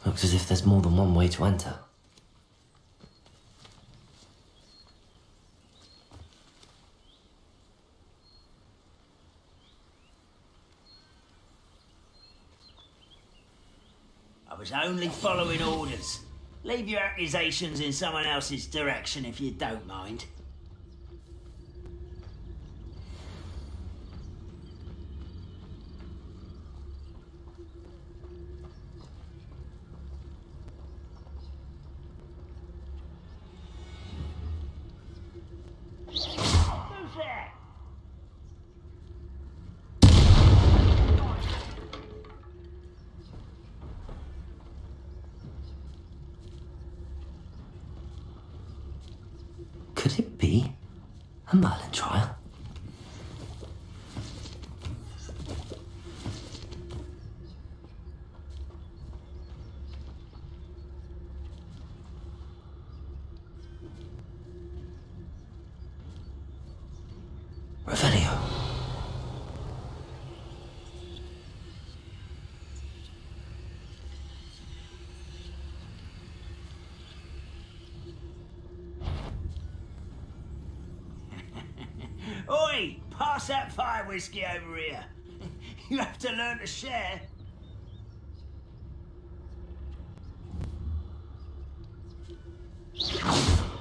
Looks as if there's more than one way to enter. I was only following orders. Leave your accusations in someone else's direction if you don't mind. Who's there? Could it be a Merlin trial? Revelio. Oi! Pass that fire whiskey over here. You have to learn to share.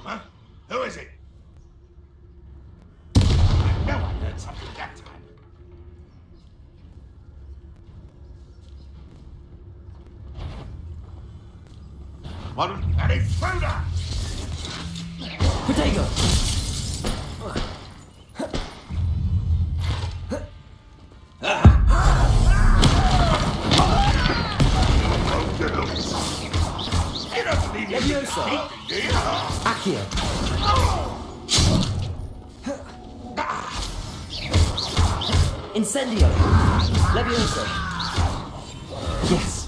Huh? Who is it? I know I heard something that time. What? An intruder! Protego! You don't need Levioso! do you? Accio! Incendio! Levioso! Yes!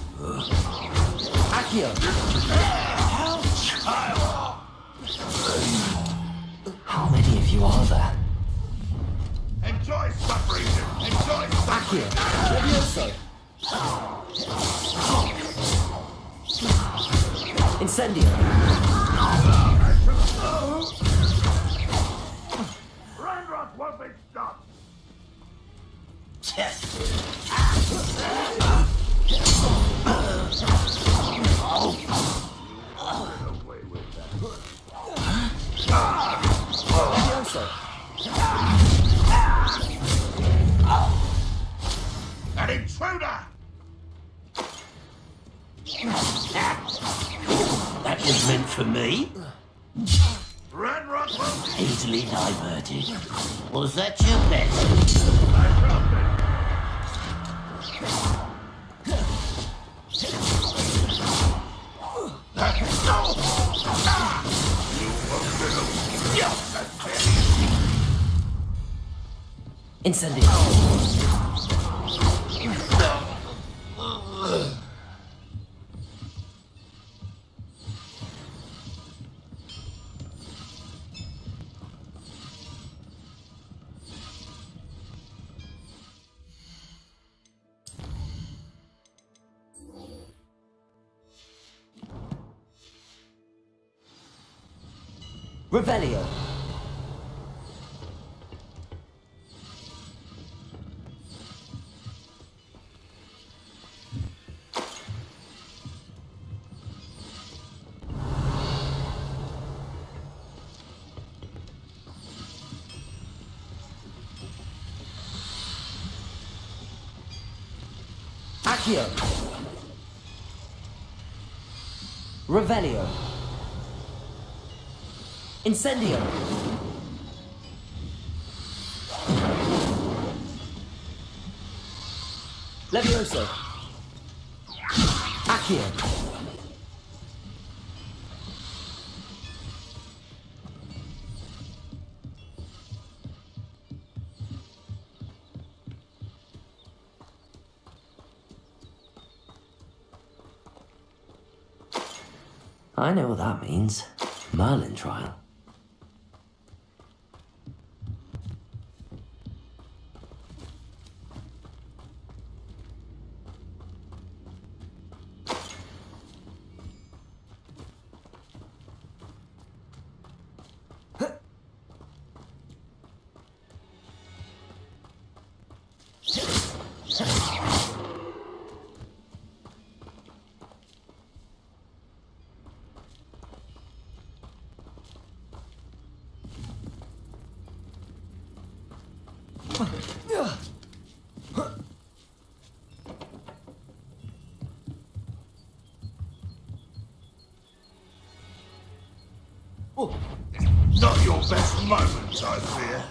Accio! How many of you are there? Enjoy suffering! Enjoy Accio! suffering! Levioso! Incendio! Ranrock won't be stopped! Levioso! An intruder! That was meant for me. Ranrock won't be Easily diverted. Was that your best? Incendio! Revelio! Accio! Revelio! Incendio! Levioso! Accio! I know what that means. Merlin trial. your best moment, I fear.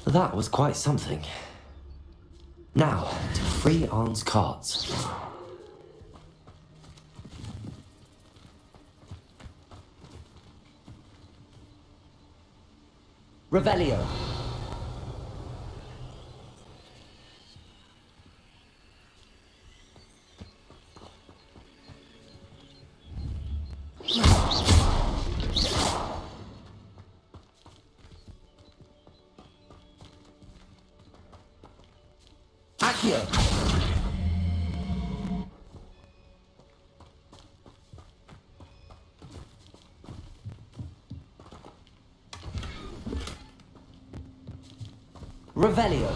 That was quite something. Now, to free Arn's cards. Revelio. Accio. Revelio.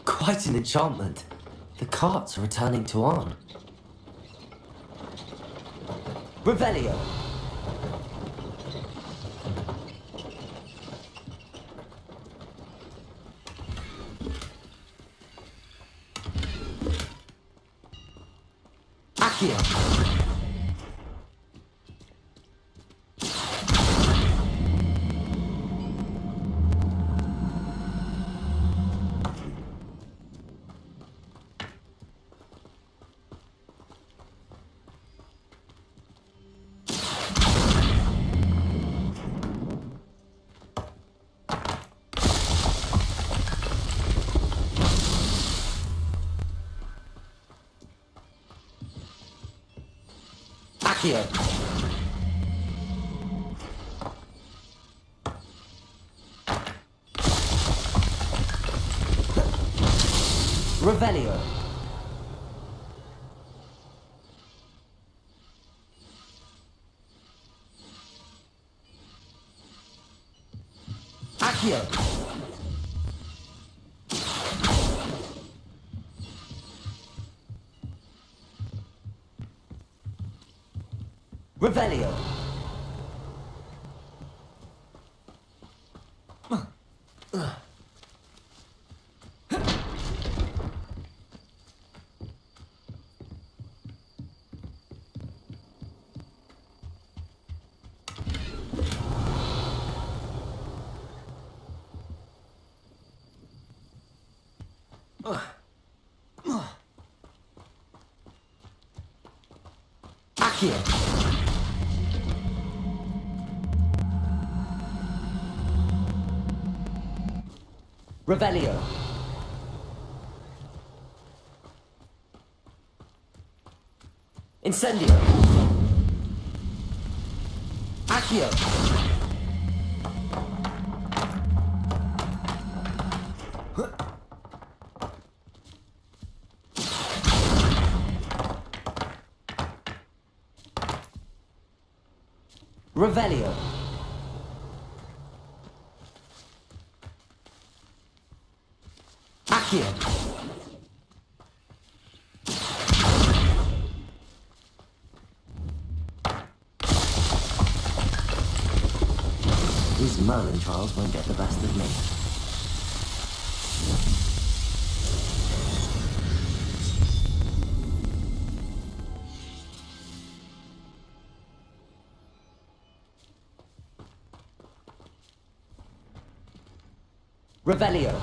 Quite an enchantment. The carts are returning to Arn. Revelio. Accio. Accio. Revelio. Accio. Revelio. Accio. Revelio. Incendio. Accio. Revelio. Accio. These Merlin trials won't get the best of me. Revelio.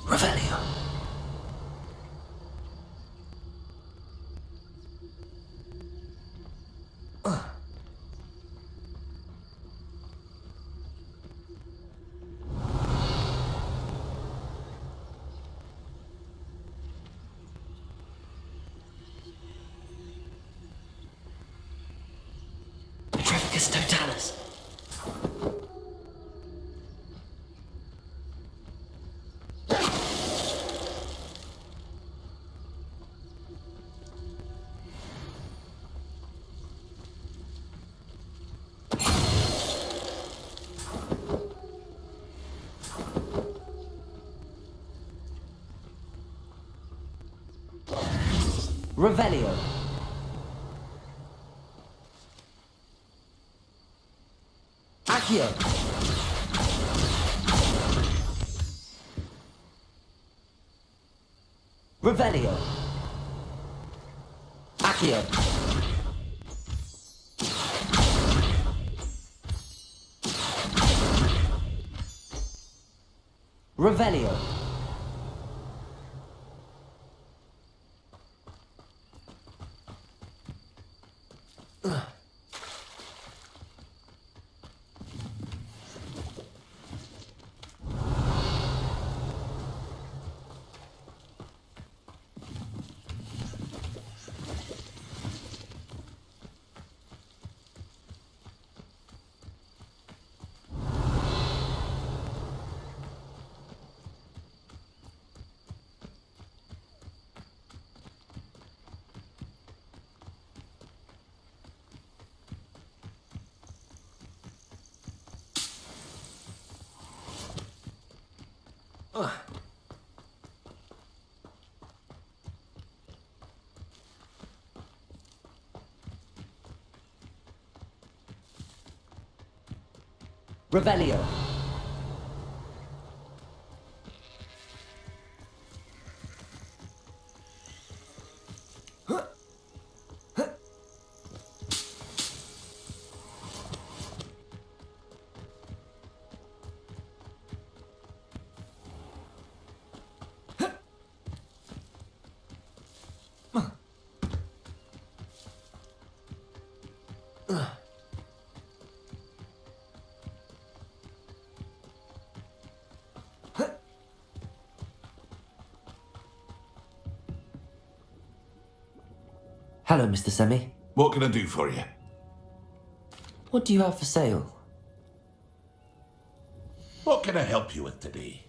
Revelio. Petrificus totalis. Revelio. Accio. Revelio. Accio. Revelio. Revelio. Hello, Mr. Semi. What can I do for you? What do you have for sale? What can I help you with today?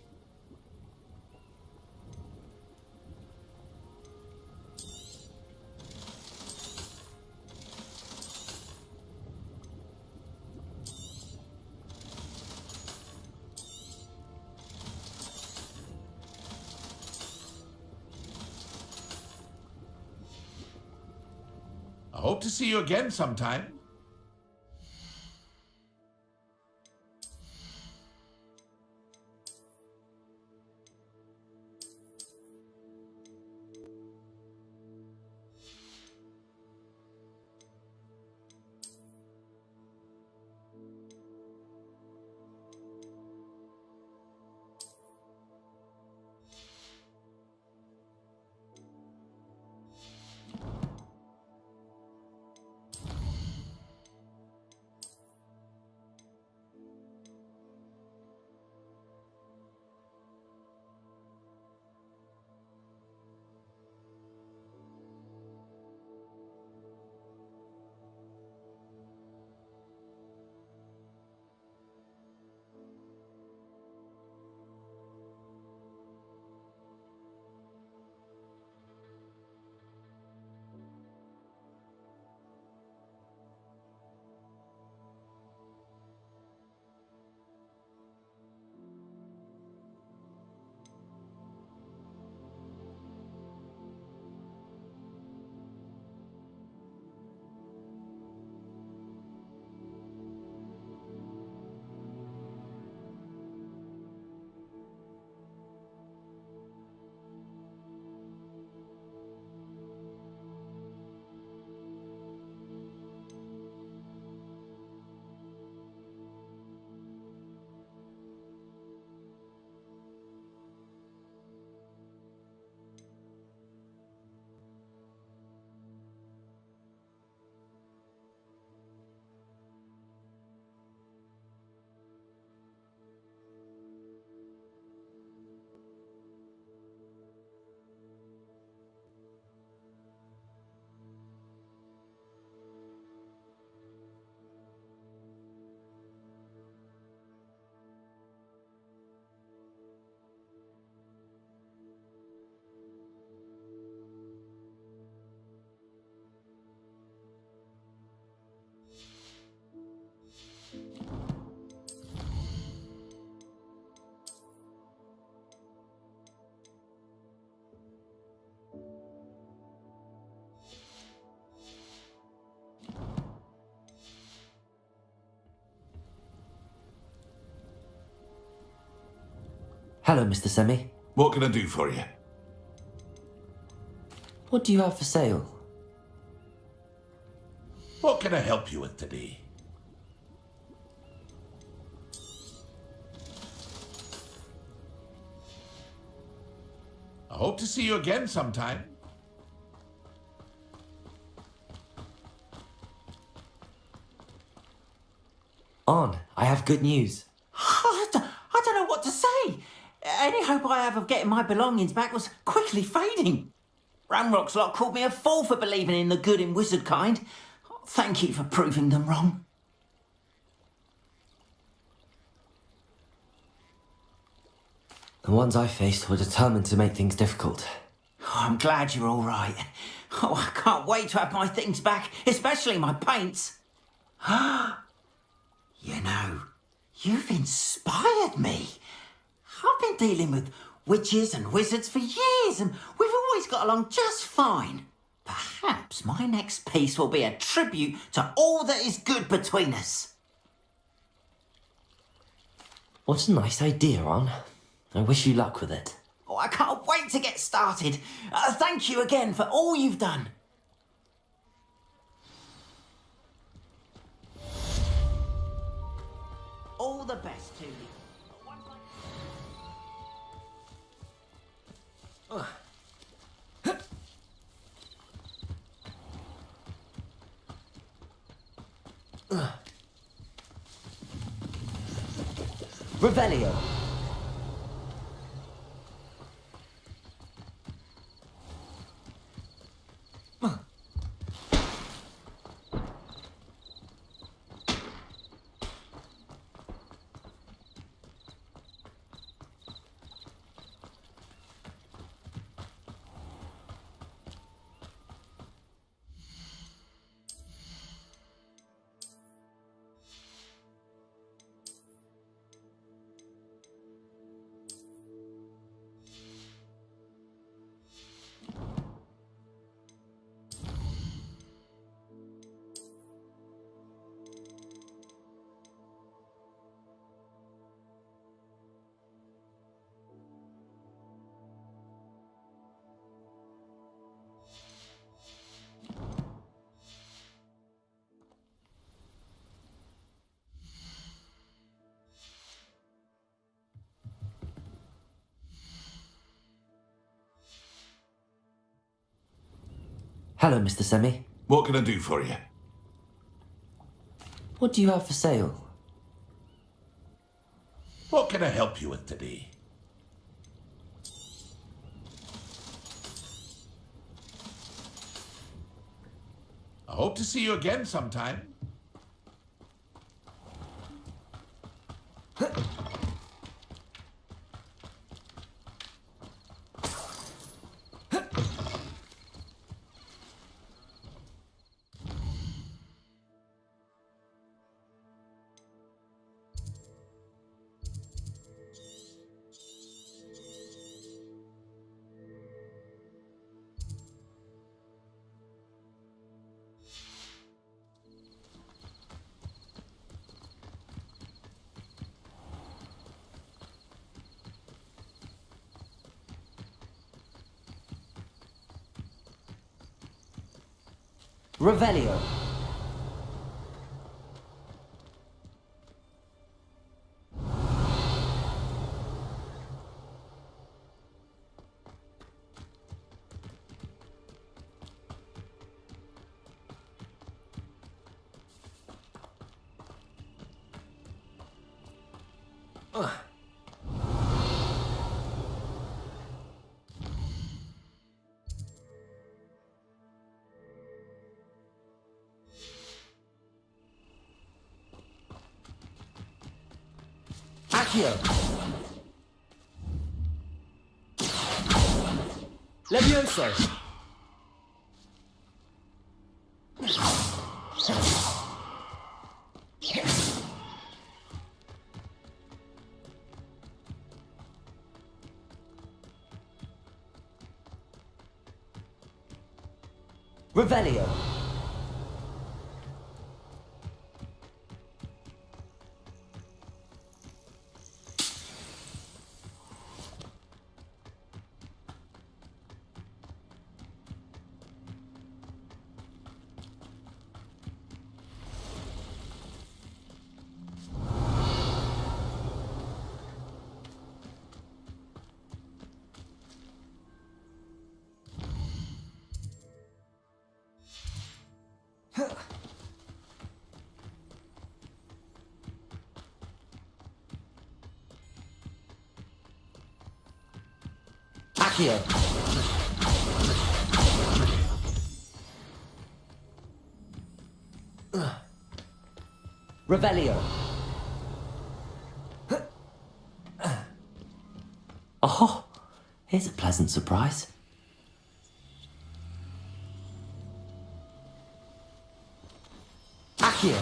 I hope to see you again sometime. Hello, Mr. Semi. What can I do for you? What do you have for sale? What can I help you with today? I hope to see you again sometime. On, I have good news. I don't know what to say. Any hope I have of getting my belongings back was quickly fading. Ramrock's lot called me a fool for believing in the good in wizard kind. Thank you for proving them wrong. The ones I faced were determined to make things difficult. Oh, I'm glad you're all right. Oh, I can't wait to have my things back, especially my paints. You know, you've inspired me. I've been dealing with witches and wizards for years, and we've always got along just fine. Perhaps my next piece will be a tribute to all that is good between us. What a nice idea, On. I wish you luck with it. Oh, I can't wait to get started. Thank you again for all you've done. All the best to you. Revelio. Hello, Mr. Semi. What can I do for you? What do you have for sale? What can I help you with today? I hope to see you again sometime. Revelio. Accio. Levioso. Revelio. Accio. Revelio. Oh, here's a pleasant surprise. Accio.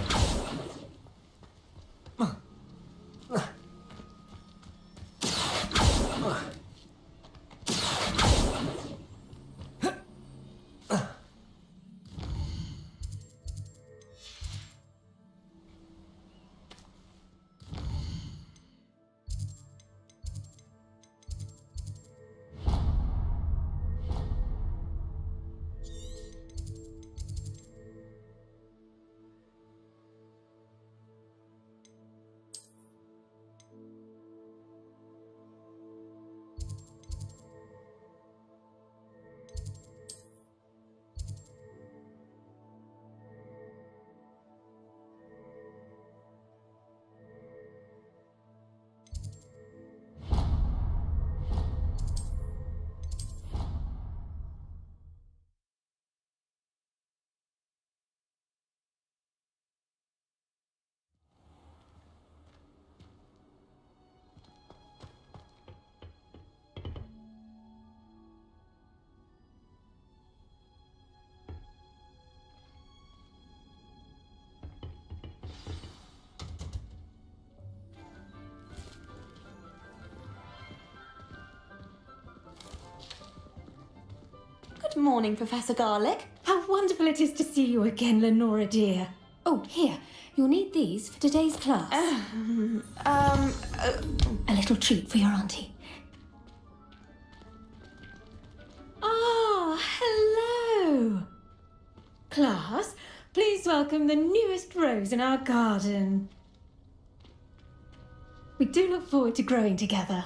Good morning, Professor Garlick. How wonderful it is to see you again, Lenora dear. Oh, here, you'll need these for today's class. A little treat for your auntie. Ah, hello. Class, please welcome the newest rose in our garden. We do look forward to growing together.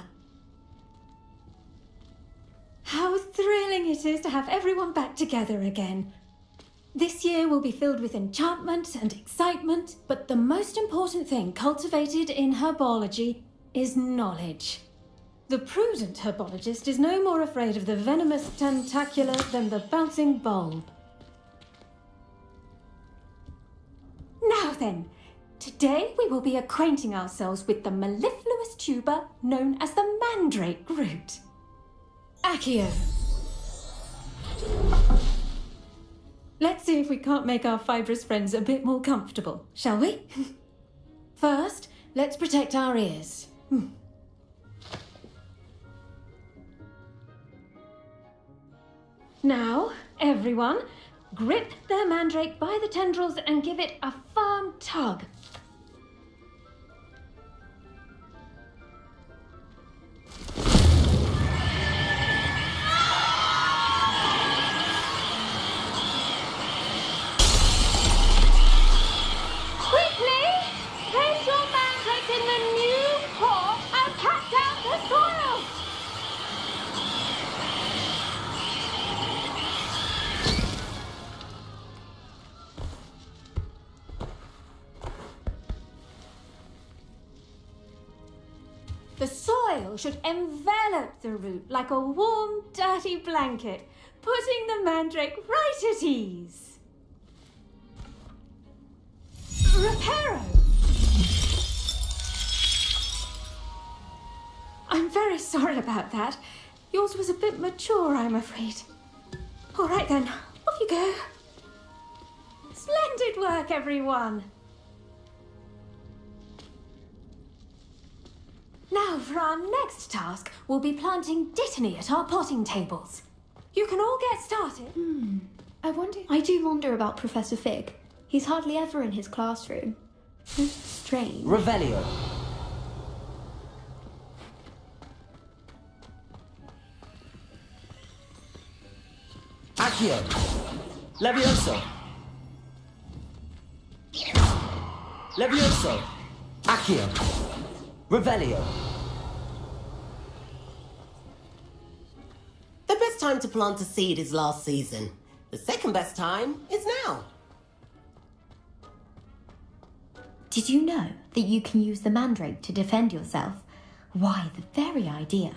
How thrilling it is to have everyone back together again. This year will be filled with enchantment and excitement, but the most important thing cultivated in herbology is knowledge. The prudent herbologist is no more afraid of the venomous tentacula than the bouncing bulb. Now then, today we will be acquainting ourselves with the mellifluous tuber known as the mandrake root. Accio. Let's see if we can't make our fibrous friends a bit more comfortable, shall we? First, let's protect our ears. Now, everyone, grip their mandrake by the tendrils and give it a firm tug. The soil should envelop the root like a warm, dirty blanket, putting the mandrake right at ease. Reparo! I'm very sorry about that. Yours was a bit mature, I'm afraid. All right then, off you go. Splendid work, everyone. Now, for our next task, we'll be planting dittany at our potting tables. You can all get started. I do wonder about Professor Fig. He's hardly ever in his classroom. Strange. Revelio. Accio. Levioso. Levioso. Accio. Revelio. The best time to plant a seed is last season. The second best time is now. Did you know that you can use the mandrake to defend yourself? Why, the very idea.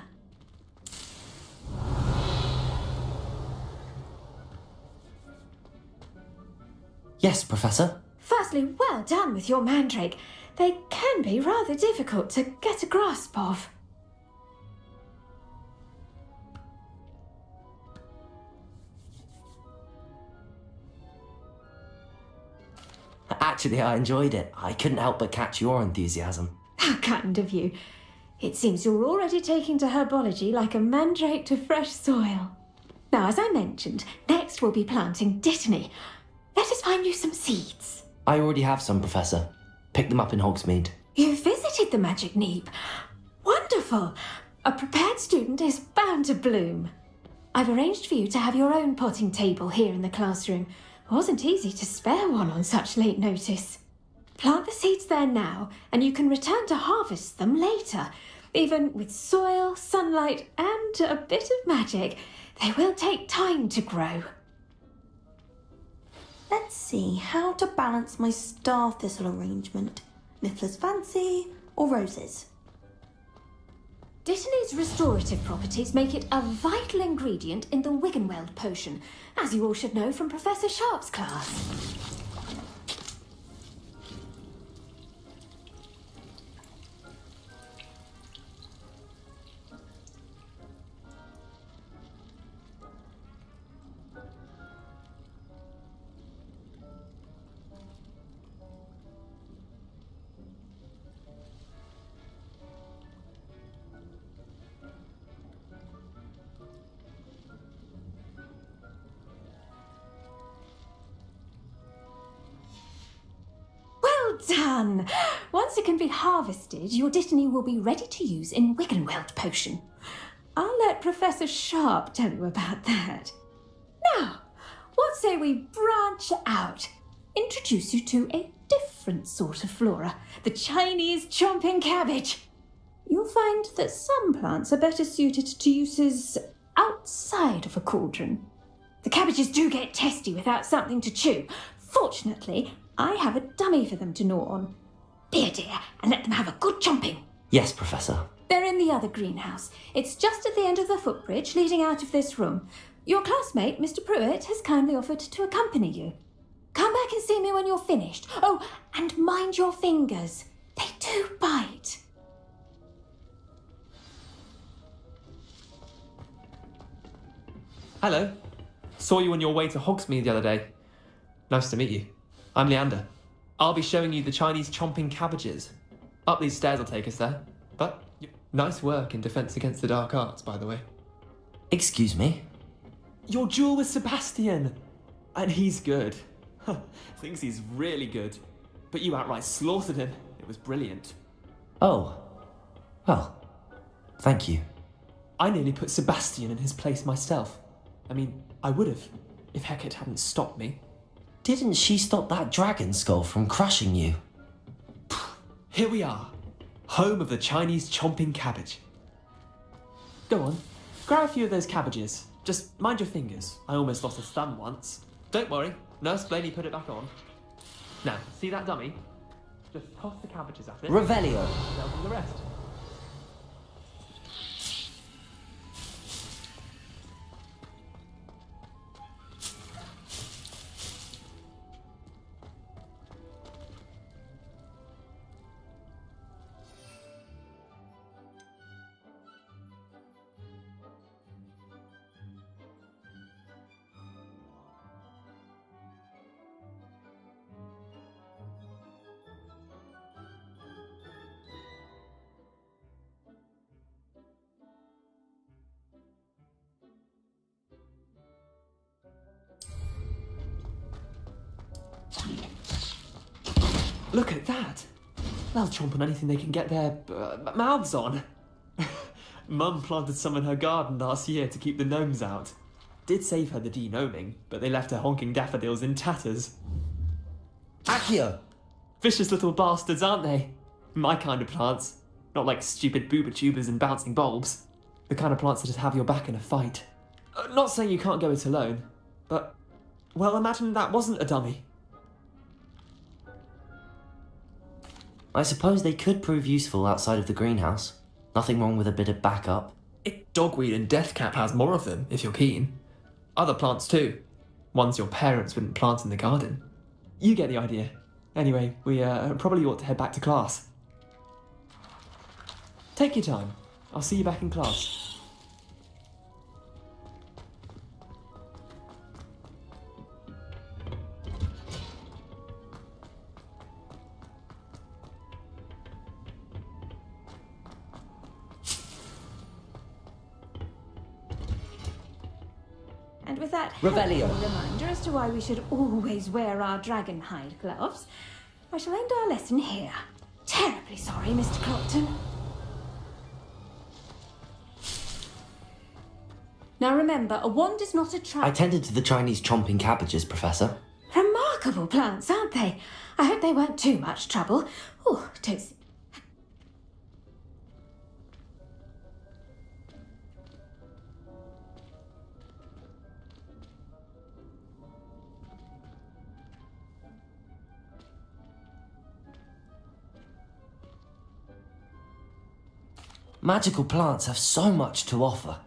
Yes, Professor. Firstly, well done with your mandrake. They can be rather difficult to get a grasp of. Actually, I enjoyed it. I couldn't help but catch your enthusiasm. How kind of you. It seems you're already taking to herbology like a mandrake to fresh soil. Now, as I mentioned, next we'll be planting dittany. Let us find you some seeds. I already have some, Professor. Picked them up in Hogsmeade. You visited the Magic Neep. Wonderful. A prepared student is bound to bloom. I've arranged for you to have your own potting table here in the classroom. It wasn't easy to spare one on such late notice. Plant the seeds there now, and you can return to harvest them later. Even with soil, sunlight, and a bit of magic, they will take time to grow. Let's see how to balance my star thistle arrangement. Mifflin's Fancy or roses? Dittany's restorative properties make it a vital ingredient in the Wiggenweld potion, as you all should know from Professor Sharp's class. Well done! Once it can be harvested, your dittany will be ready to use in Wiggenweld potion. I'll let Professor Sharp tell you about that. Now, what say we branch out? Introduce you to a different sort of flora, the Chinese chomping cabbage. You'll find that some plants are better suited to uses outside of a cauldron. The cabbages do get testy without something to chew. Fortunately, I have a dummy for them to gnaw on. Be a dear and let them have a good chomping. Yes, Professor. They're in the other greenhouse. It's just at the end of the footbridge leading out of this room. Your classmate, Mr. Pruitt, has kindly offered to accompany you. Come back and see me when you're finished. Oh, and mind your fingers. They do bite. Hello. Saw you on your way to Hogsmeade the other day. Nice to meet you. I'm Leander. I'll be showing you the Chinese chomping cabbages. Up these stairs will take us there. But nice work in Defense Against the Dark Arts, by the way. Excuse me? Your duel with Sebastian! And he's good. Thinks he's really good. But you outright slaughtered him. It was brilliant. Oh. Well, thank you. I nearly put Sebastian in his place myself. I mean, I would have, if Hecate hadn't stopped me. Didn't she stop that dragon skull from crushing you? Here we are, home of the Chinese chomping cabbage. Go on, grab a few of those cabbages. Just mind your fingers. I almost lost a thumb once. Don't worry, Nurse Blaney put it back on. Now, see that dummy? Just toss the cabbages at it. Revelio. They'll do the rest. Look at that! They'll chomp on anything they can get their mouths on. Mum planted some in her garden last year to keep the gnomes out. Did save her the de-gnoming, but they left her honking daffodils in tatters. Accio! Vicious little bastards, aren't they? My kind of plants. Not like stupid booba tubers and bouncing bulbs. The kind of plants that just have your back in a fight. Not saying you can't go it alone, but... well, imagine that wasn't a dummy. I suppose they could prove useful outside of the greenhouse. Nothing wrong with a bit of backup. Dogweed and deathcap has more of them, if you're keen. Other plants too. Ones your parents wouldn't plant in the garden. You get the idea. Anyway, we probably ought to head back to class. Take your time. I'll see you back in class. And with that Revelio. helpful reminder as to why we should always wear our dragon hide gloves, I shall end our lesson here. Terribly sorry, Mr. Clopton. Now remember, a wand is not a trap. I tended to the Chinese chomping cabbages, Professor. Remarkable plants, aren't they? I hope they weren't too much trouble. Oh, toasty. Magical plants have so much to offer.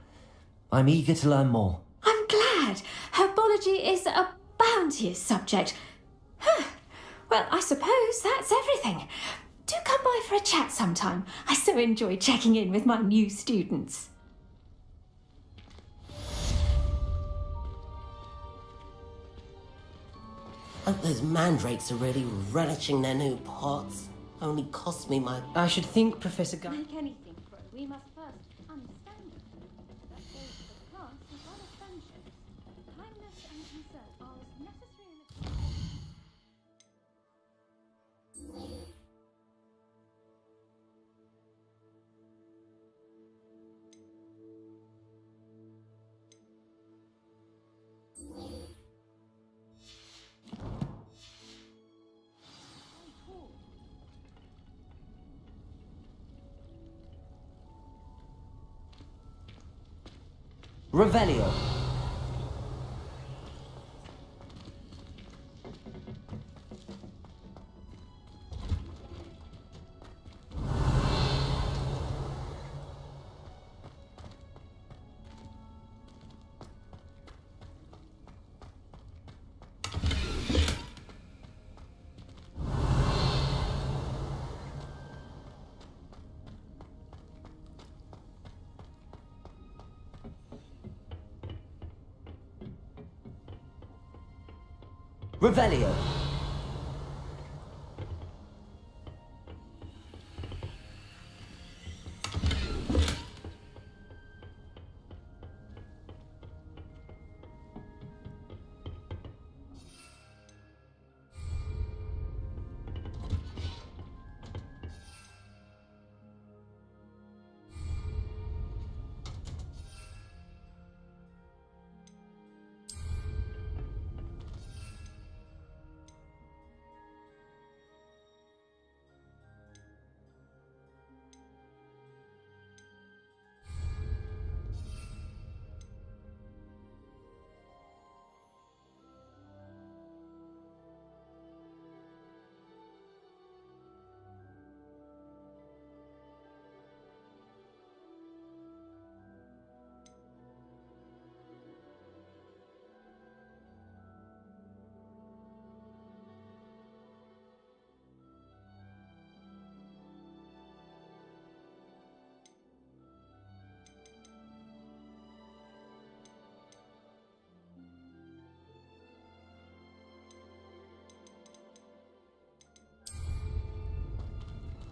I'm eager to learn more. I'm glad. Herbology is a bounteous subject. Well, I suppose that's everything. Do come by for a chat sometime. I so enjoy checking in with my new students. Hope those mandrakes are really relishing their new pots. Only cost me my... I should think, Professor Gunn. Make anything grow, we must first understand it. That goes for the plants as well as friendships. Kindness and concern are as necessary in a... Revelio. Revelio.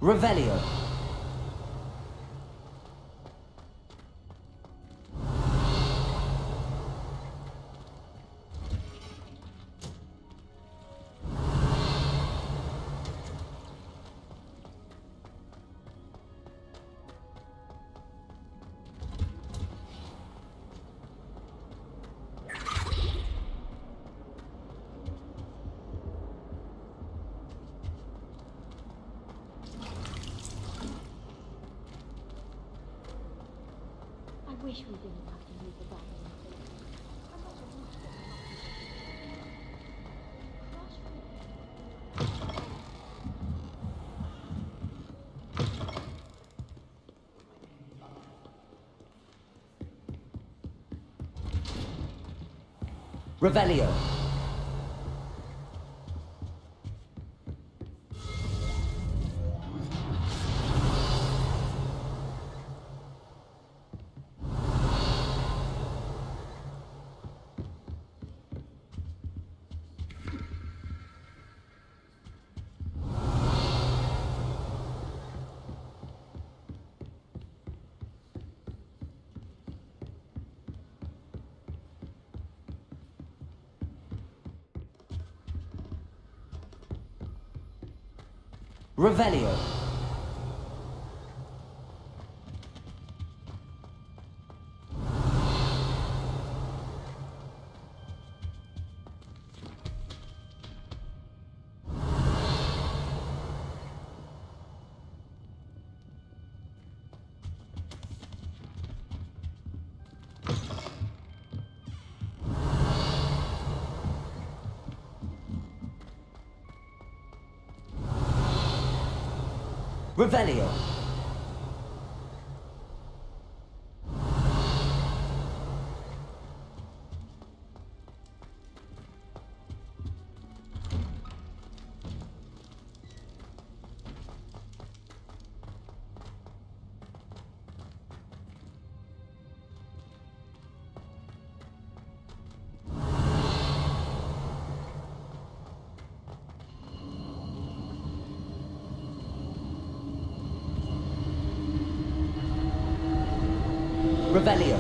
Revelio. I wish we didn't have to move the dragon. How much I want to get Revelio. Revelio. Revelio. Revelio.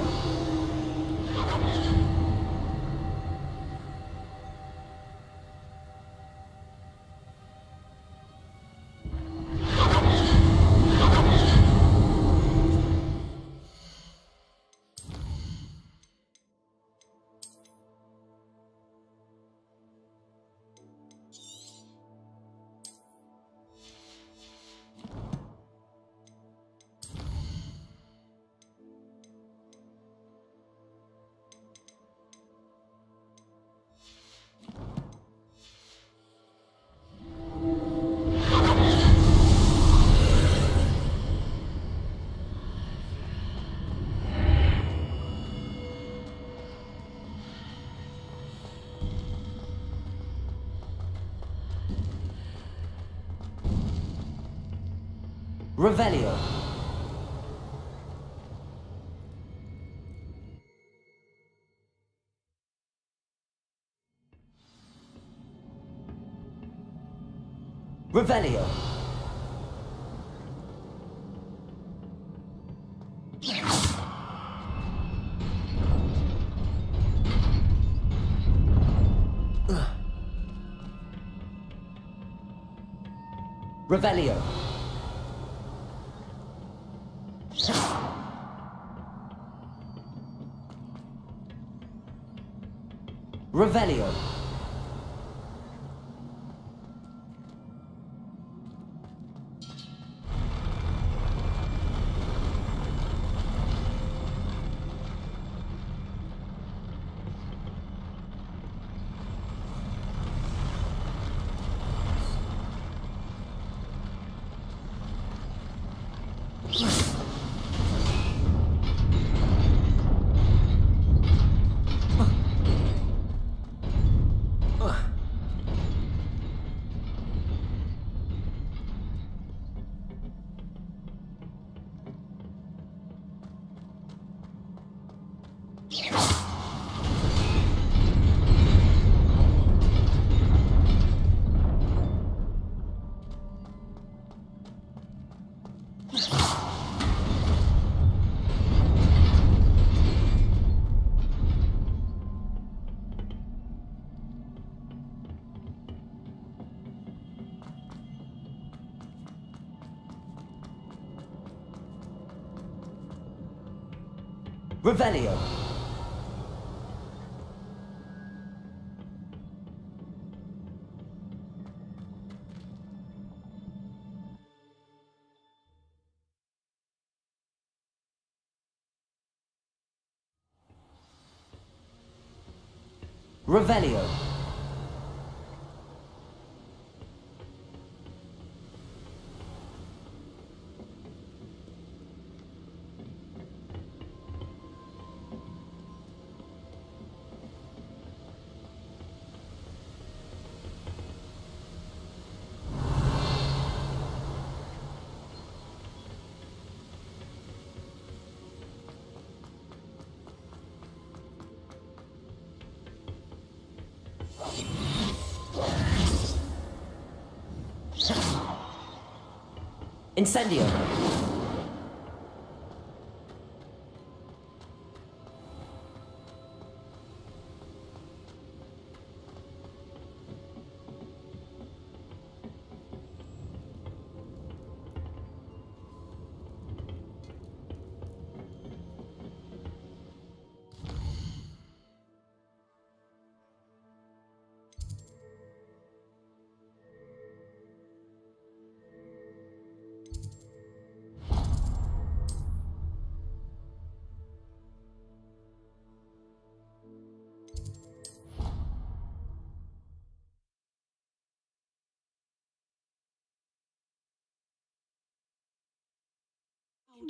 Revelio. Revelio. Revelio. Revelio. Revelio. Revelio. Incendio.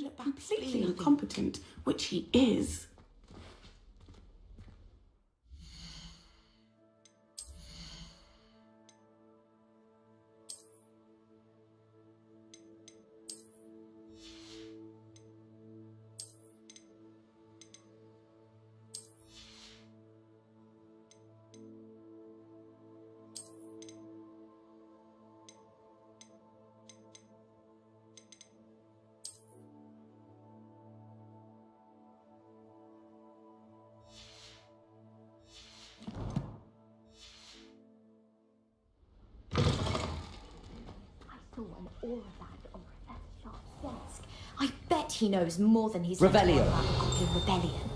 look completely incompetent, which he is. All of that on Professor Sharp's desk. I bet he knows more than he's Revelio. about the Goblin Rebellion.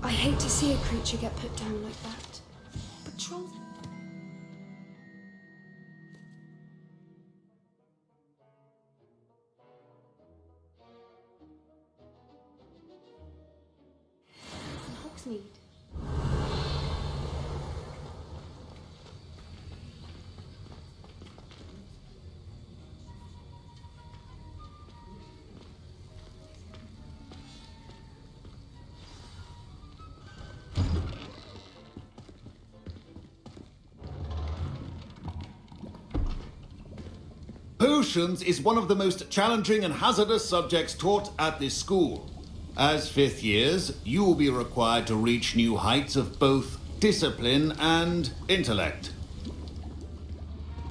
I hate to see a creature get put down like that. But trolls... Hogsmeade. Potions is one of the most challenging and hazardous subjects taught at this school. As fifth years, you will be required to reach new heights of both discipline and intellect.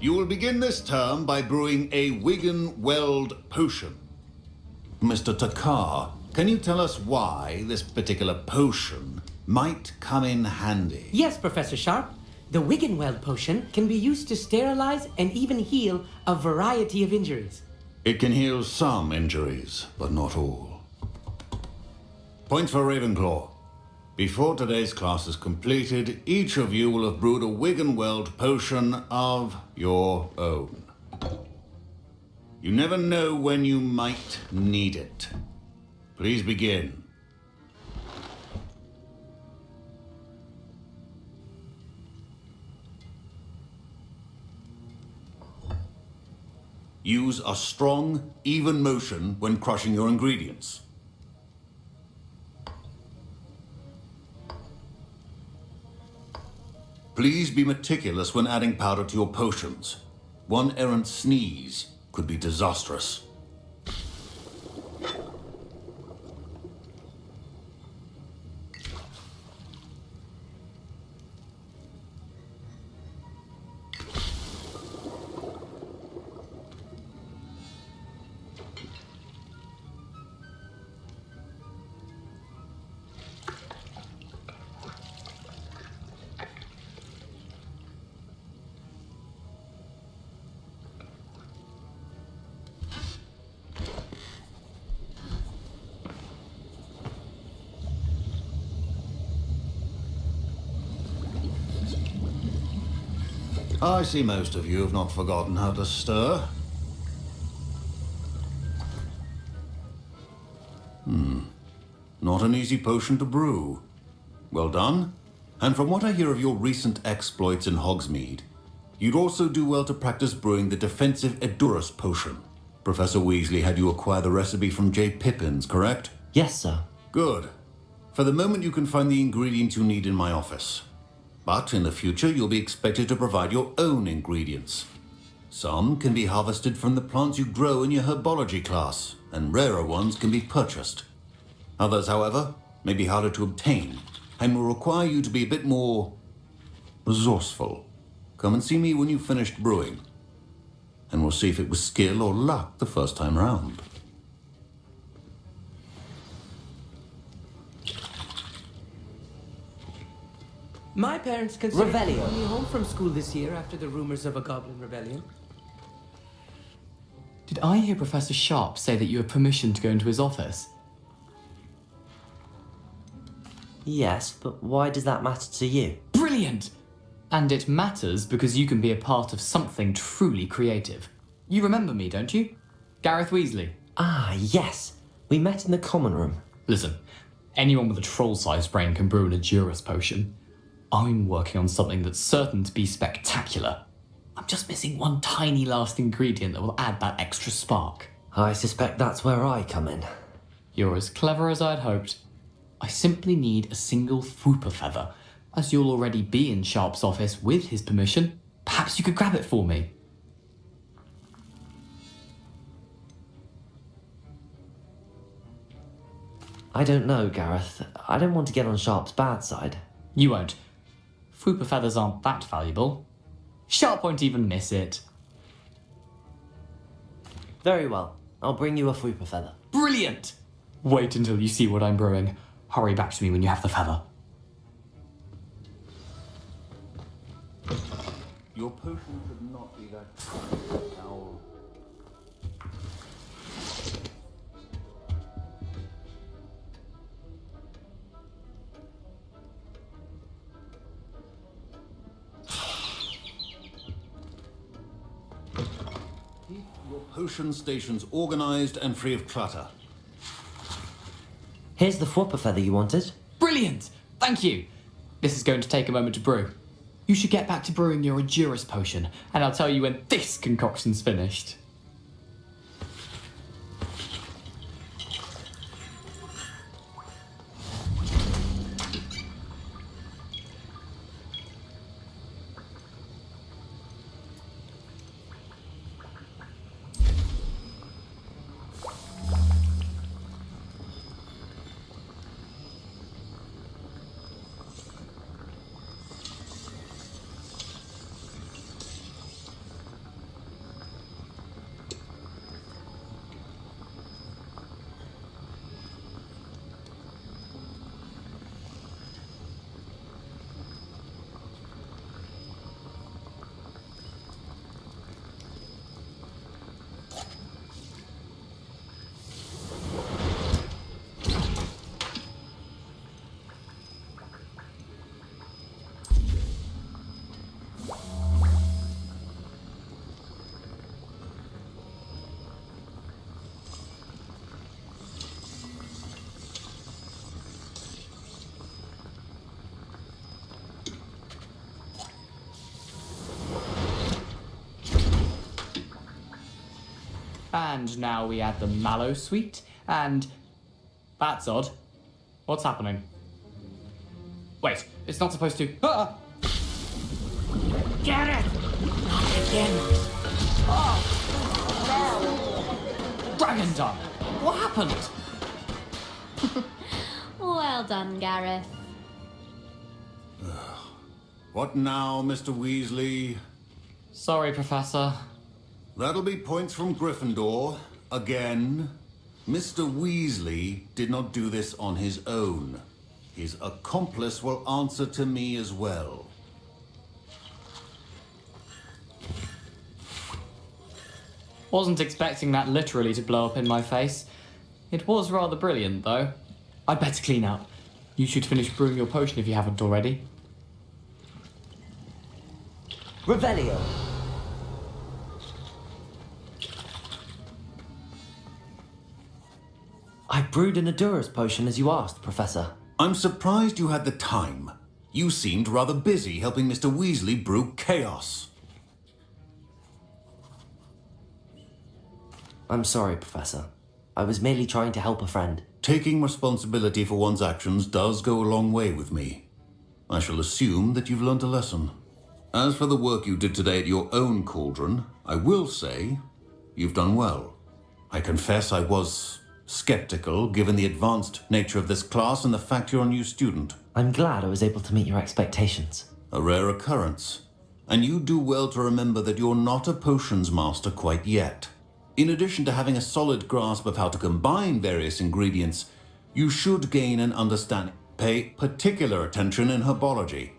You will begin this term by brewing a Wigan Weld potion. Mr. Takar, can you tell us why this particular potion might come in handy? Yes, Professor Sharp. The Wiggenweld potion can be used to sterilize and even heal a variety of injuries. It can heal some injuries, but not all. Points for Ravenclaw. Before today's class is completed, each of you will have brewed a Wiggenweld potion of your own. You never know when you might need it. Please begin. Use a strong, even motion when crushing your ingredients. Please be meticulous when adding powder to your potions. One errant sneeze could be disastrous. I see most of you have not forgotten how to stir. Not an easy potion to brew. Well done. And from what I hear of your recent exploits in Hogsmeade, you'd also do well to practice brewing the defensive Edurus potion. Professor Weasley had you acquire the recipe from J. Pippins, correct? Yes, sir. Good. For the moment, you can find the ingredients you need in my office. But in the future, you'll be expected to provide your own ingredients. Some can be harvested from the plants you grow in your herbology class, and rarer ones can be purchased. Others, however, may be harder to obtain, and will require you to be a bit more resourceful. Come and see me when you've finished brewing, and we'll see if it was skill or luck the first time round. My parents considered Revelio. sending me home from school this year after the rumors of a Goblin Rebellion. Did I hear Professor Sharp say that you had permission to go into his office? Yes, but why does that matter to you? Brilliant! And it matters because you can be a part of something truly creative. You remember me, don't you? Gareth Weasley. Ah, yes. We met in the common room. Listen, anyone with a troll-sized brain can brew an Edurus potion. I'm working on something that's certain to be spectacular. I'm just missing one tiny last ingredient that will add that extra spark. I suspect that's where I come in. You're as clever as I'd hoped. I simply need a single Fwooper feather. As you'll already be in Sharp's office with his permission, perhaps you could grab it for me. I don't know, Gareth. I don't want to get on Sharp's bad side. You won't. Fwooper feathers aren't that valuable. Sharp won't even miss it. Very well. I'll bring you a Fwooper feather. Brilliant! Wait until you see what I'm brewing. Hurry back to me when you have the feather. Your potion should not be that foul. Keep your potion stations organized and free of clutter. Here's the Fwooper feather you wanted. Brilliant! Thank you! This is going to take a moment to brew. You should get back to brewing your Endurus potion, and I'll tell you when this concoction's finished. And now we add the mallow sweet, and... That's odd. What's happening? Wait, it's not supposed to... Ah! Get it! Not again. Oh! No! Dragon Dung! What happened? Well done, Gareth. What now, Mr. Weasley? Sorry, Professor. That'll be points from Gryffindor. Again. Mr. Weasley did not do this on his own. His accomplice will answer to me as well. Wasn't expecting that literally to blow up in my face. It was rather brilliant, though. I'd better clean up. You should finish brewing your potion if you haven't already. Revelio. I brewed an Endurus potion as you asked, Professor. I'm surprised you had the time. You seemed rather busy helping Mr. Weasley brew chaos. I'm sorry, Professor. I was merely trying to help a friend. Taking responsibility for one's actions does go a long way with me. I shall assume that you've learnt a lesson. As for the work you did today at your own cauldron, I will say you've done well. I confess I was skeptical given the advanced nature of this class and the fact you're a new student. I'm glad I was able to meet your expectations. A rare occurrence. And you do well to remember that you're not a potions master quite yet. In addition to having a solid grasp of how to combine various ingredients, you should gain an understanding. Pay particular attention in herbology.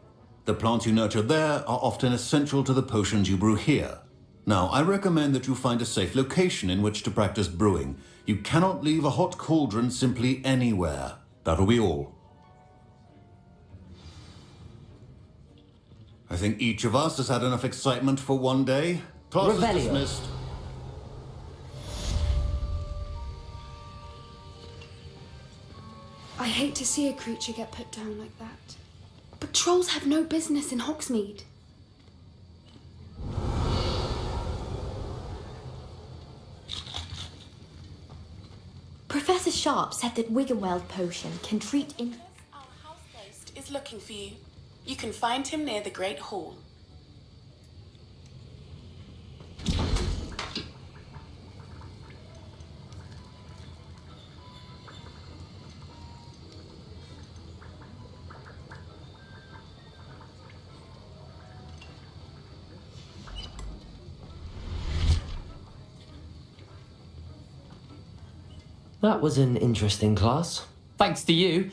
The plants you nurture there are often essential to the potions you brew here. Now, I recommend that you find a safe location in which to practice brewing. You cannot leave a hot cauldron simply anywhere. That'll be all. I think each of us has had enough excitement for one day. Class is dismissed. I hate to see a creature get put down like that. But trolls have no business in Hogsmeade. Sharp said that Wiggenweld potion can treat in... Our house ghost is looking for you. You can find him near the Great Hall. That was an interesting class. Thanks to you.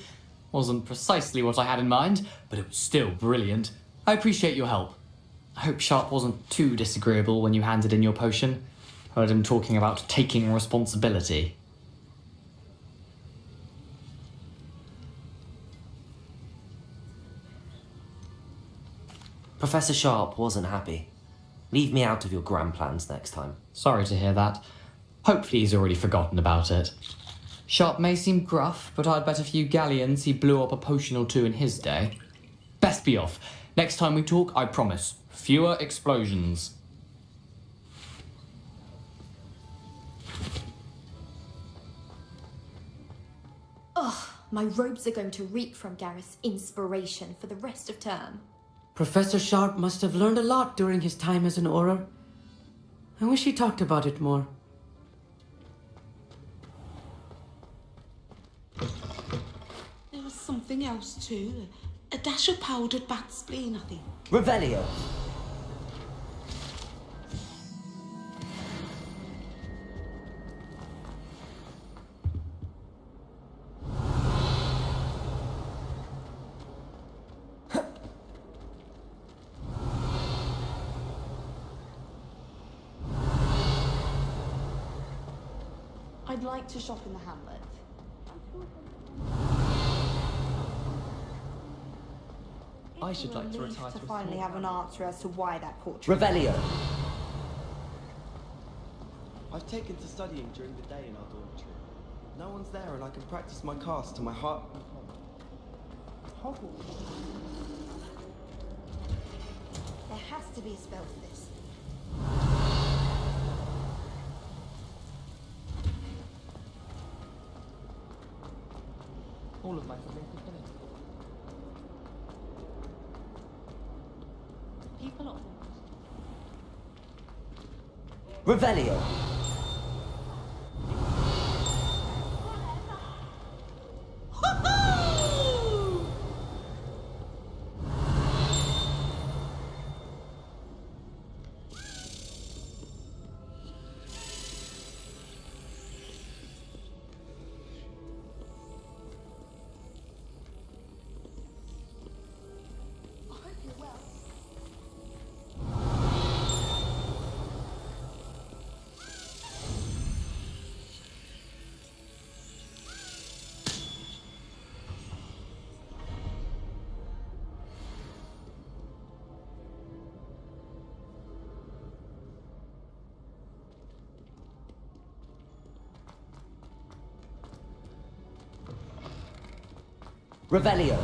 Wasn't precisely what I had in mind, but it was still brilliant. I appreciate your help. I hope Sharp wasn't too disagreeable when you handed in your potion. Heard him talking about taking responsibility. Professor Sharp wasn't happy. Leave me out of your grand plans next time. Sorry to hear that. Hopefully he's already forgotten about it. Sharp may seem gruff, but I'd bet a few galleons he blew up a potion or two in his day. Best be off. Next time we talk, I promise, fewer explosions. Ugh, my robes are going to reek from Gareth's inspiration for the rest of term. Professor Sharp must have learned a lot during his time as an Auror. I wish he talked about it more. There was something else too. A dash of powdered bat spleen, I think. Revelio. I'd like to shop in the hamlet. I should like to retire To to a finally small have an town. answer as to why that portrait. Revelio. I've taken to studying during the day in our dormitory. No one's there and I can practice my cast to my heart. Hogwarts. There has to be a spell for this. All of my familiar finished. People are... Revelio. Revelio.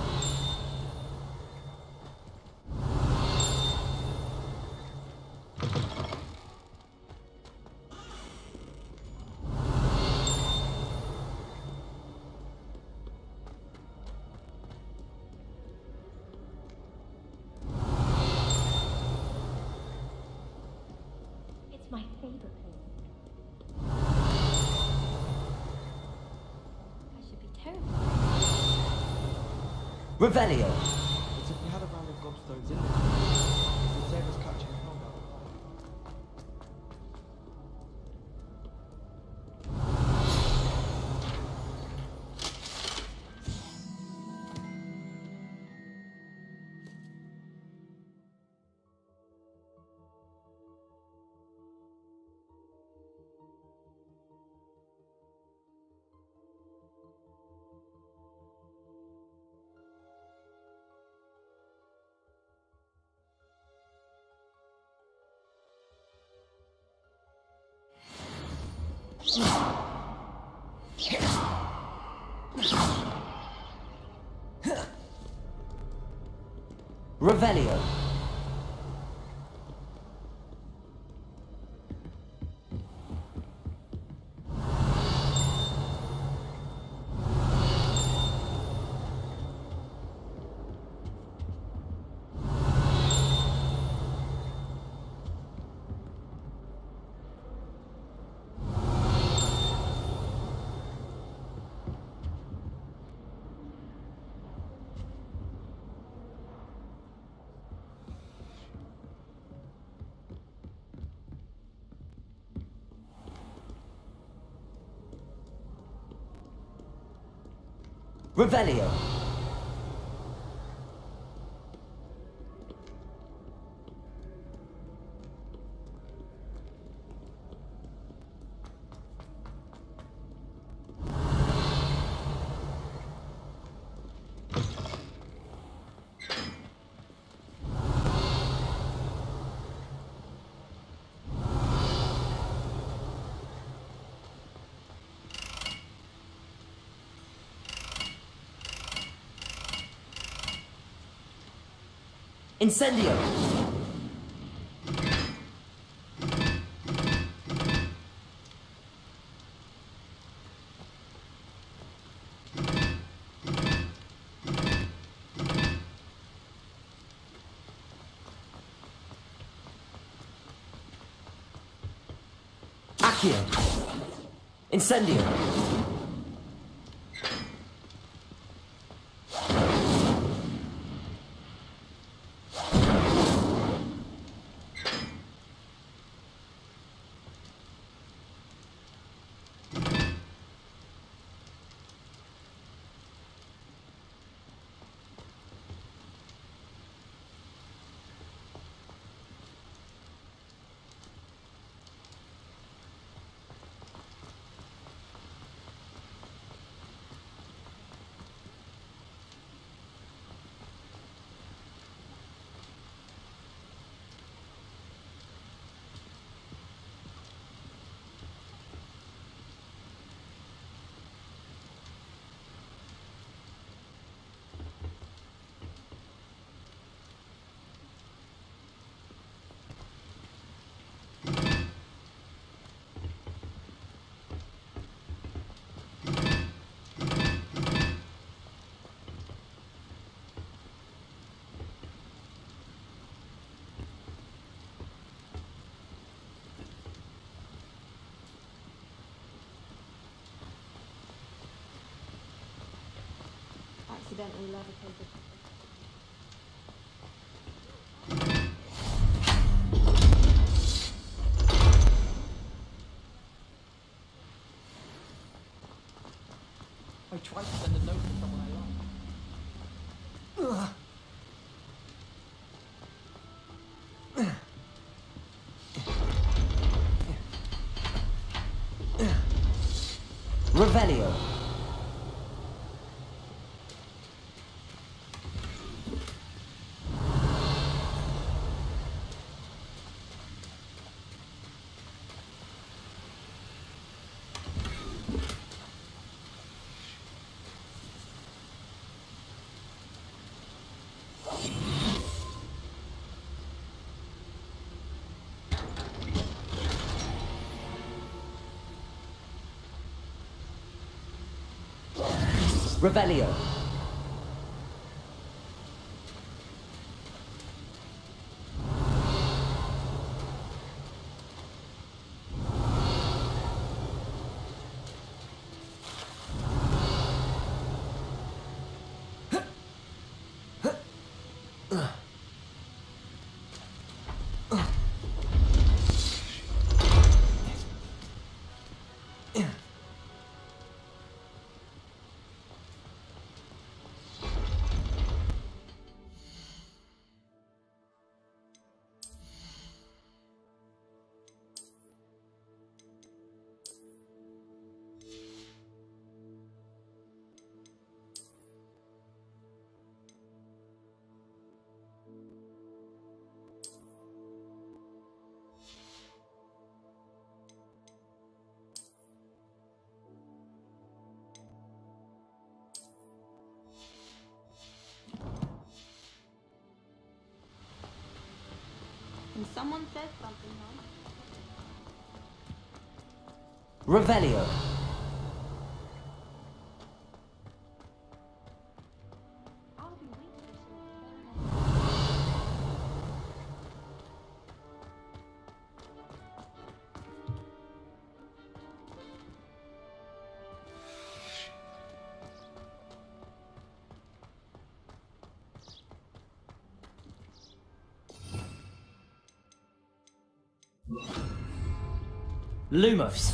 It's my favorite place. I should be terrified. Revelio. But if we had a round of gobstones in there, it would save us catching a hog. Revelio. Revelio. Incendio! Accio! Incendio! Accidentally levitated. I tried to send a note to someone I like. Revelio. Revelio. And someone said something, huh? Revelio. Lumos.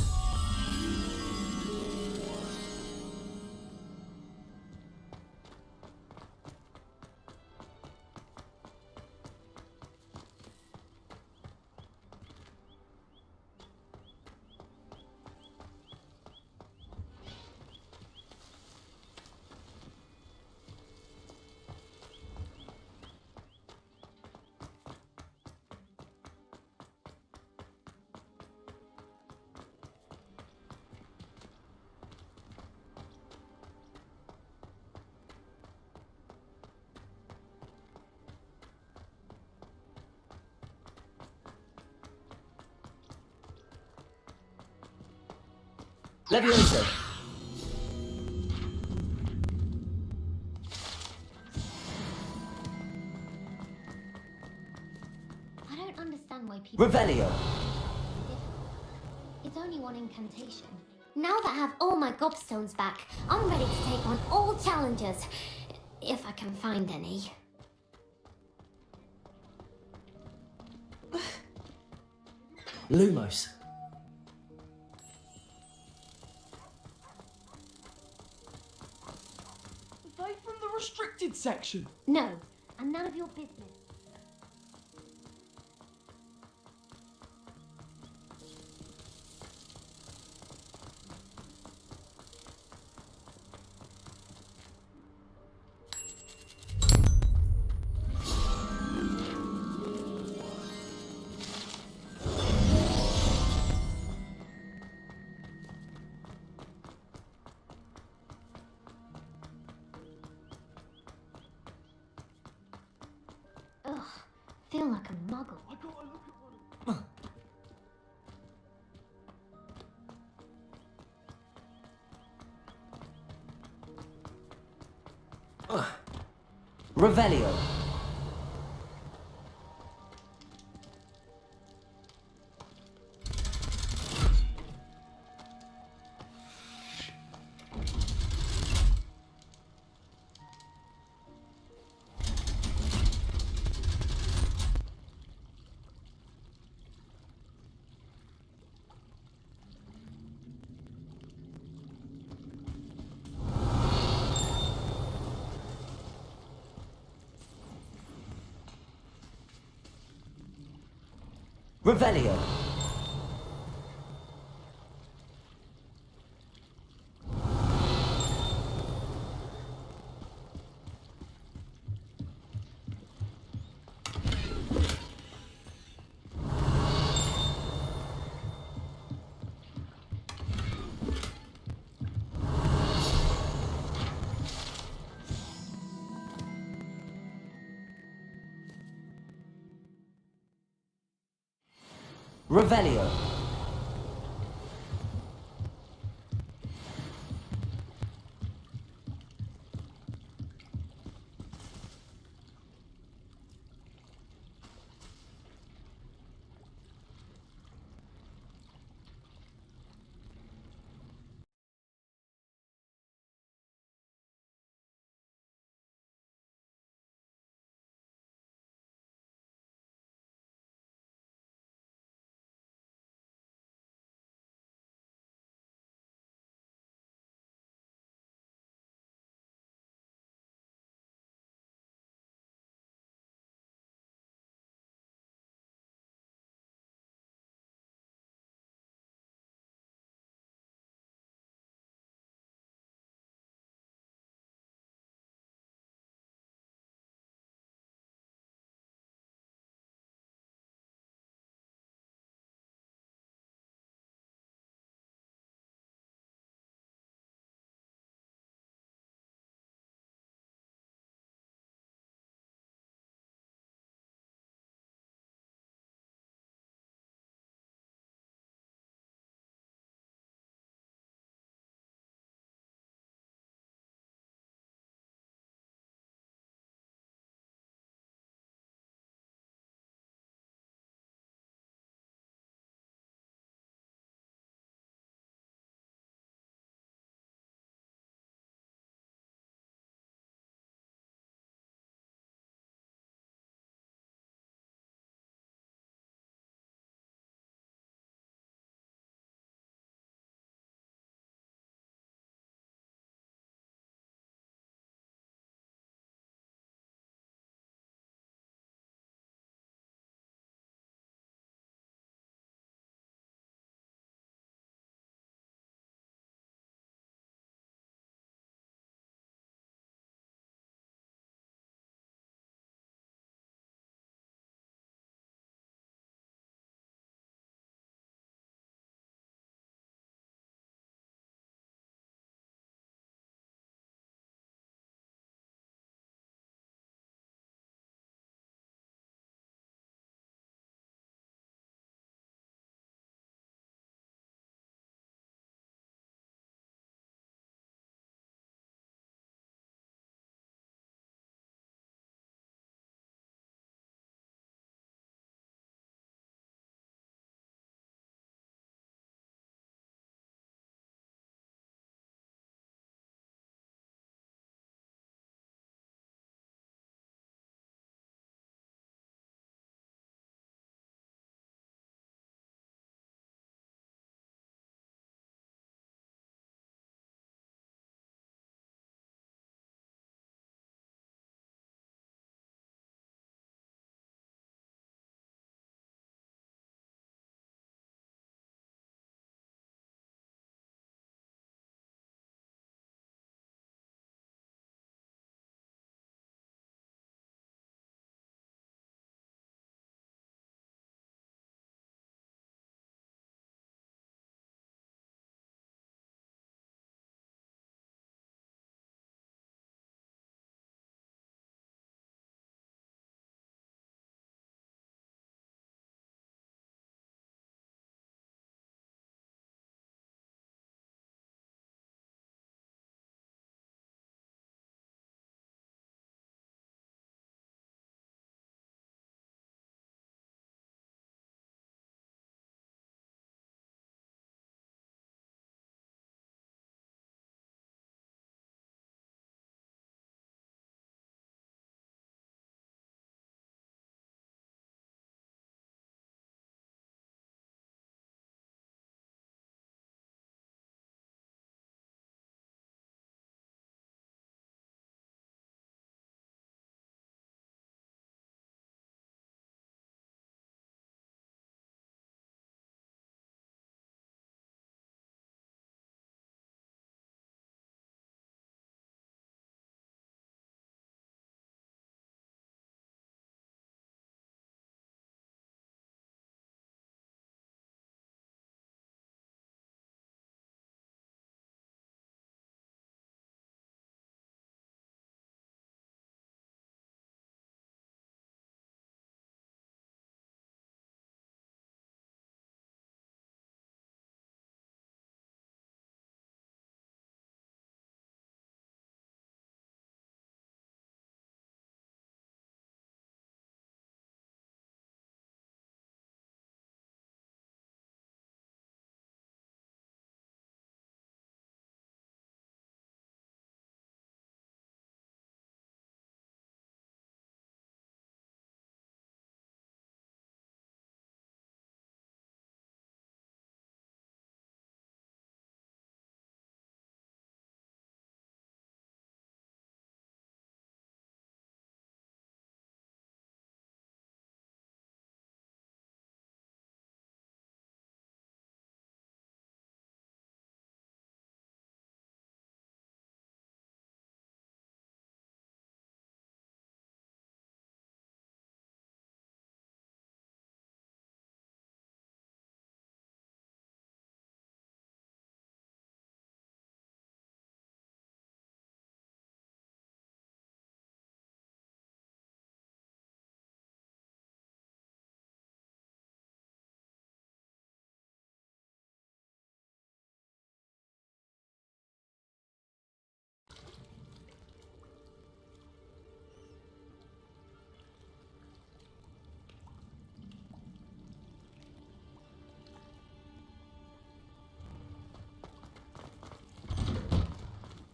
Levioso. I don't understand why people... Revelio. It's only one incantation. Now that I have all my gobstones back, I'm ready to take on all challenges. If I can find any. Lumos. Are they from the restricted section? No, and none of your business. Ugh, feel like a muggle. Revelio. Revelio. Revelio.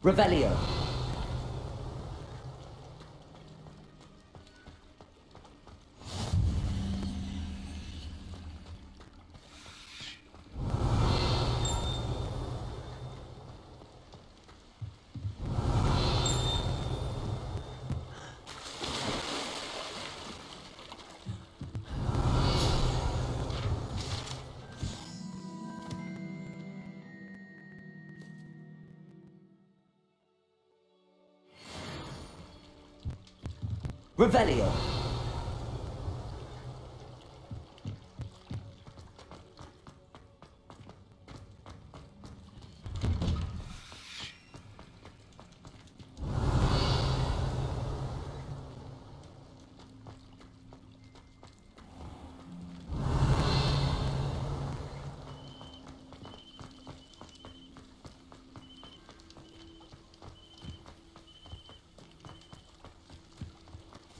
Revelio. Revelio.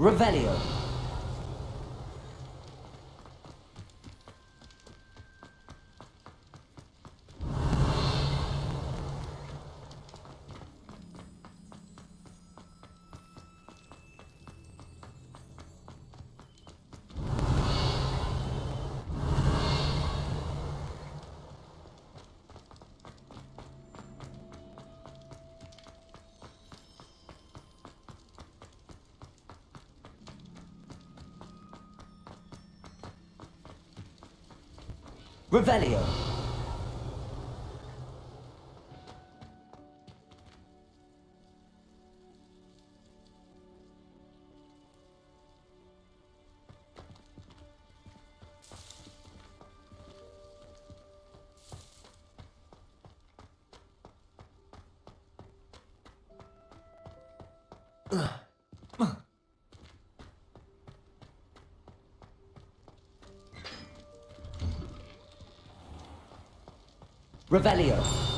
Revelio. Revelio. Revelio.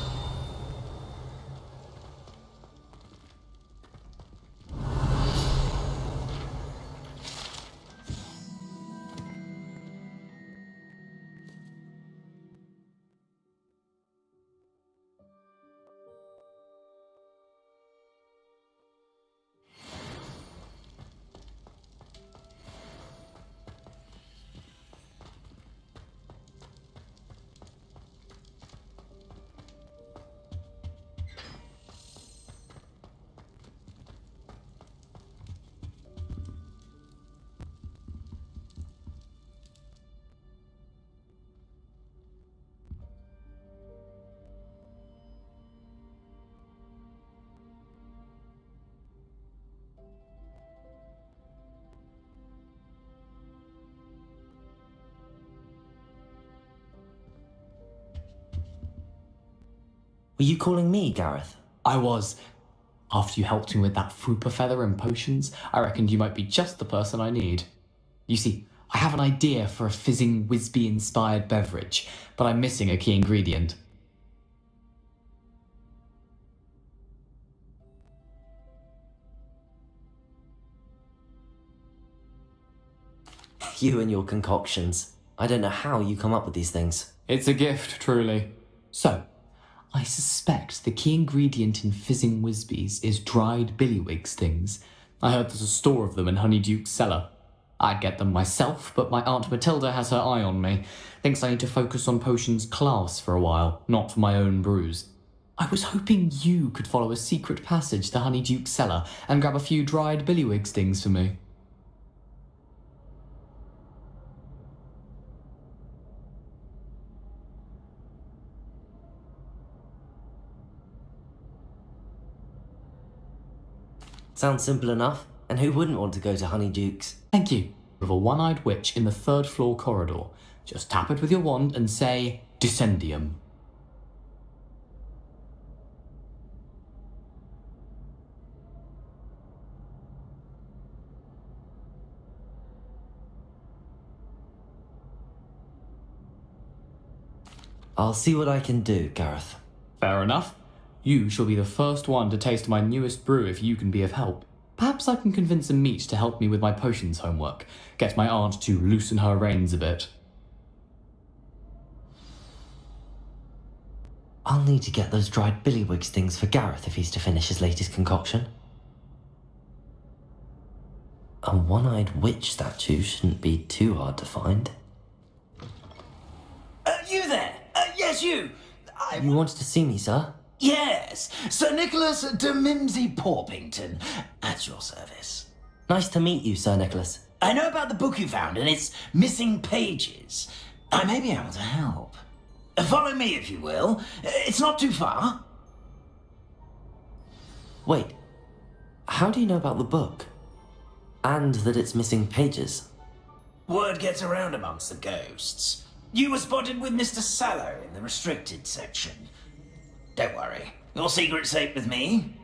Were you calling me, Gareth? I was. After you helped me with that Fupa feather and potions, I reckoned you might be just the person I need. You see, I have an idea for a fizzing Wisby-inspired beverage, but I'm missing a key ingredient. You and your concoctions. I don't know how you come up with these things. It's a gift, truly. So, I suspect the key ingredient in fizzing Wisbies is dried billywig stings. I heard there's a store of them in Honeyduke's cellar. I'd get them myself, but my Aunt Matilda has her eye on me. Thinks I need to focus on potions class for a while, not my own brews. I was hoping you could follow a secret passage to Honeyduke's cellar and grab a few dried billywig stings for me. Sounds simple enough, and who wouldn't want to go to Honeyduke's? Thank you. With a one-eyed witch in the third floor corridor. Just tap it with your wand and say, Descendium. I'll see what I can do, Gareth. Fair enough. You shall be the first one to taste my newest brew if you can be of help. Perhaps I can convince a meat to help me with my potions homework. Get my aunt to loosen her reins a bit. I'll need to get those dried billywigs things for Gareth if he's to finish his latest concoction. A one-eyed witch statue shouldn't be too hard to find. You there? Yes, you. You wanted to see me, sir? Yes, Sir Nicholas de Mimsey Porpington, at your service. Nice to meet you, Sir Nicholas. I know about the book you found and its missing pages. I may be able to help. Follow me, if you will. It's not too far. Wait, how do you know about the book? And that it's missing pages? Word gets around amongst the ghosts. You were spotted with Mr. Sallow in the restricted section. Don't worry, your secret's safe with me.